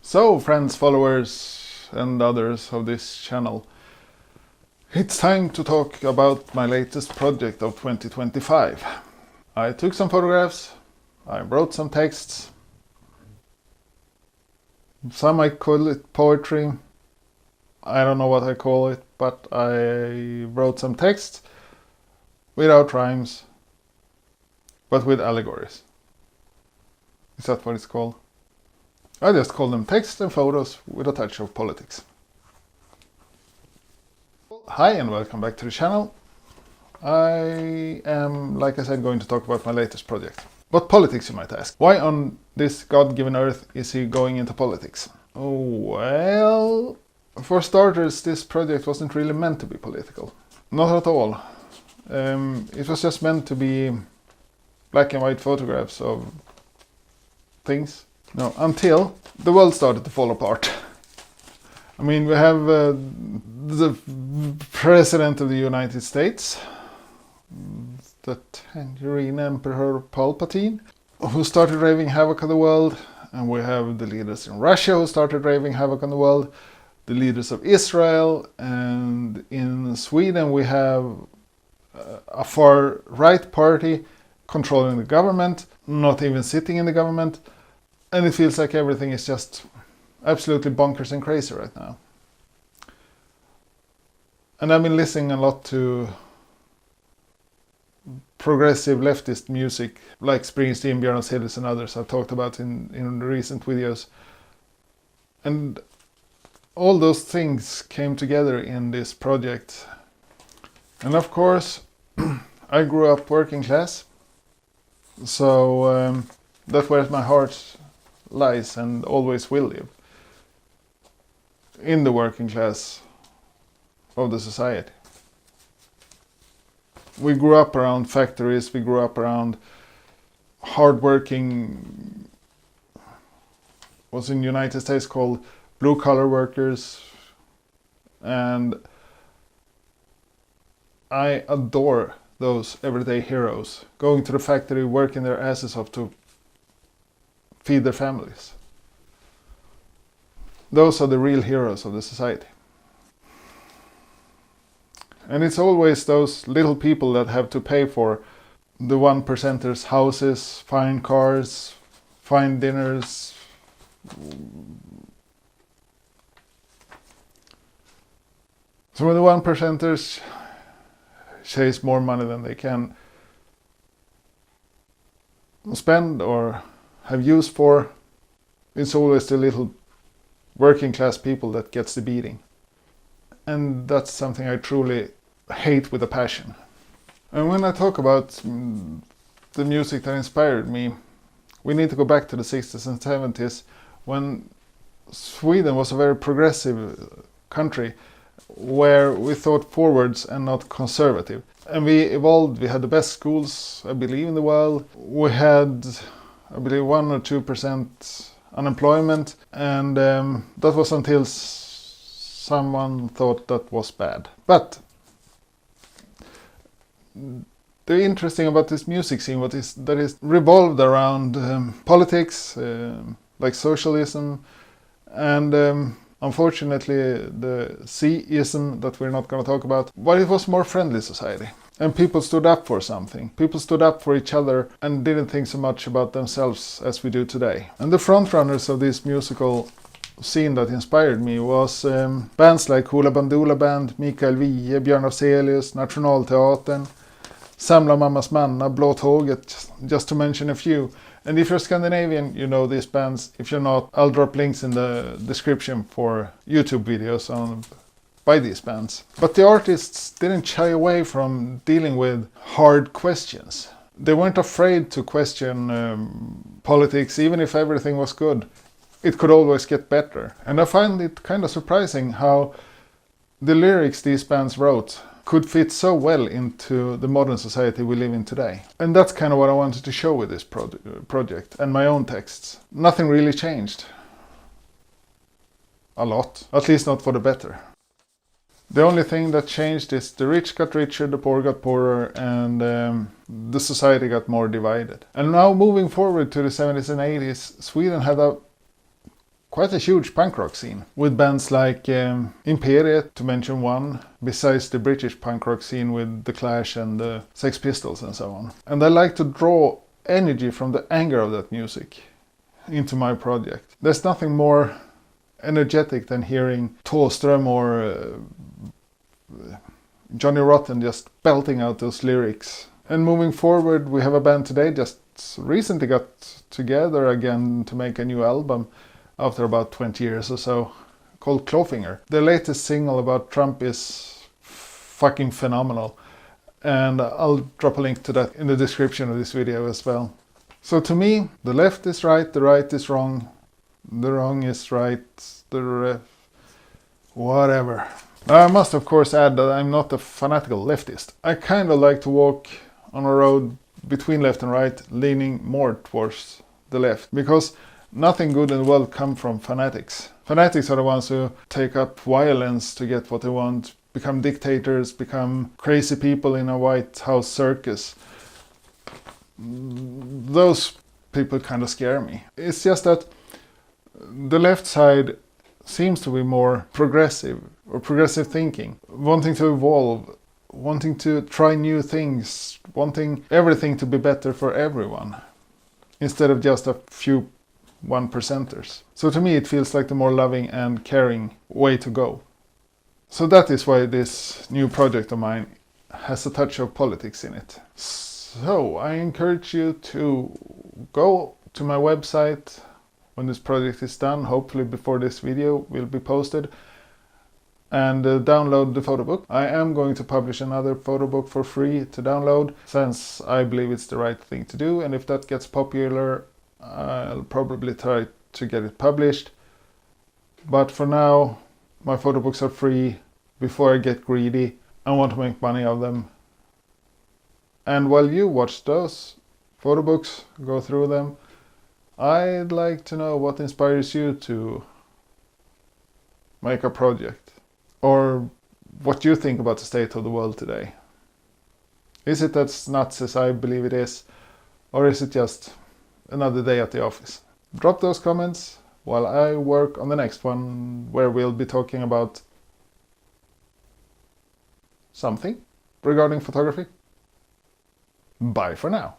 So, friends, followers and others of this channel, it's time to talk about my latest project of 2025. I took some photographs, I wrote some texts, some might call it poetry, I don't know what I call it, but I wrote some texts without rhymes, but with allegories. Is that what it's called? I just call them text and photos with a touch of politics. Hi and welcome back to the channel. I am, like I said, going to talk about my latest project. What politics, you might ask? Why on this God-given earth is he going into politics? Oh, well, for starters, this project wasn't really meant to be political. Not at all. It was just meant to be black and white photographs of things. No, until the world started to fall apart. I mean, we have the President of the United States, the Tangerine Emperor Palpatine, who started raving havoc on the world. And we have the leaders in Russia who started raving havoc on the world, the leaders of Israel, and in Sweden we have a far-right party controlling the government, not even sitting in the government. And it feels like everything is just absolutely bonkers and crazy right now. And I've been listening a lot to progressive leftist music, like Springsteen, Björn Ulvaeus and others I've talked about in recent videos. And all those things came together in this project. And of course, I grew up working class. So that's where my heart lies and always will live, in the working class of the society. We grew up around factories, we grew up around hard-working, what's in the United States called blue-collar workers, and I adore those everyday heroes, going to the factory, working their asses off to feed their families. Those are the real heroes of the society. And it's always those little people that have to pay for the 1%ers' houses, fine cars, fine dinners. So when the 1%ers chase more money than they can spend or have use for, it's always the little working class people that gets the beating. And that's something I truly hate with a passion. And when I talk about the music that inspired me, we need to go back to the 60s and 70s, when Sweden was a very progressive country where we thought forwards and not conservative. And we evolved, we had the best schools, I believe, in the world. We had, I believe, 1 or 2% unemployment, and that was until someone thought that was bad. But the interesting about this music scene is that it revolved around politics, like socialism, and unfortunately the C-ism that we're not going to talk about, but it was more friendly society. And people stood up for something. People stood up for each other and didn't think so much about themselves as we do today. And the frontrunners of this musical scene that inspired me was bands like Hoola Bandoola Band, Mikael Wiehe, Björn Ulvaeus, Nationalteatern, Samla Mammas Manna, Blå Tåget, just to mention a few. And if you're Scandinavian, you know these bands. If you're not, I'll drop links in the description for YouTube videos by these bands. But the artists didn't shy away from dealing with hard questions. They weren't afraid to question politics, even if everything was good. It could always get better. And I find it kind of surprising how the lyrics these bands wrote could fit so well into the modern society we live in today. And that's kind of what I wanted to show with this project and my own texts. Nothing really changed. A lot. At least not for the better. The only thing that changed is the rich got richer, the poor got poorer, and the society got more divided. And now moving forward to the 70s and 80s, Sweden had quite a huge punk rock scene, with bands like Imperiet, to mention one, besides the British punk rock scene with The Clash and the Sex Pistols and so on. And I like to draw energy from the anger of that music into my project. There's nothing more energetic than hearing Thåström or Johnny Rotten just belting out those lyrics. And moving forward, we have a band today just recently got together again to make a new album after about 20 years or so, called Clawfinger. The latest single about Trump is fucking phenomenal, and I'll drop a link to that in the description of this video as well. So to me, the left is right, the right is wrong, the wrong is right, whatever. I must of course add that I'm not a fanatical leftist. I kind of like to walk on a road between left and right, leaning more towards the left, because nothing good in the world comes from fanatics. Fanatics are the ones who take up violence to get what they want, become dictators, become crazy people in a White House circus. Those people kind of scare me. It's just that the left side seems to be more progressive, or progressive thinking, wanting to evolve, wanting to try new things, wanting everything to be better for everyone, instead of just a few 1%ers. So to me it feels like the more loving and caring way to go. So that is why this new project of mine has a touch of politics in it. So I encourage you to go to my website when this project is done, hopefully before this video will be posted, and download the photo book. I am going to publish another photo book for free to download, since I believe it's the right thing to do, and if that gets popular I'll probably try to get it published. But for now, my photo books are free before I get greedy. I want to make money of them. And while you watch those photo books, go through them, I'd like to know what inspires you to make a project. Or what you think about the state of the world today. Is it as nuts as I believe it is? Or is it just another day at the office? Drop those comments while I work on the next one, where we'll be talking about something regarding photography. Bye for now.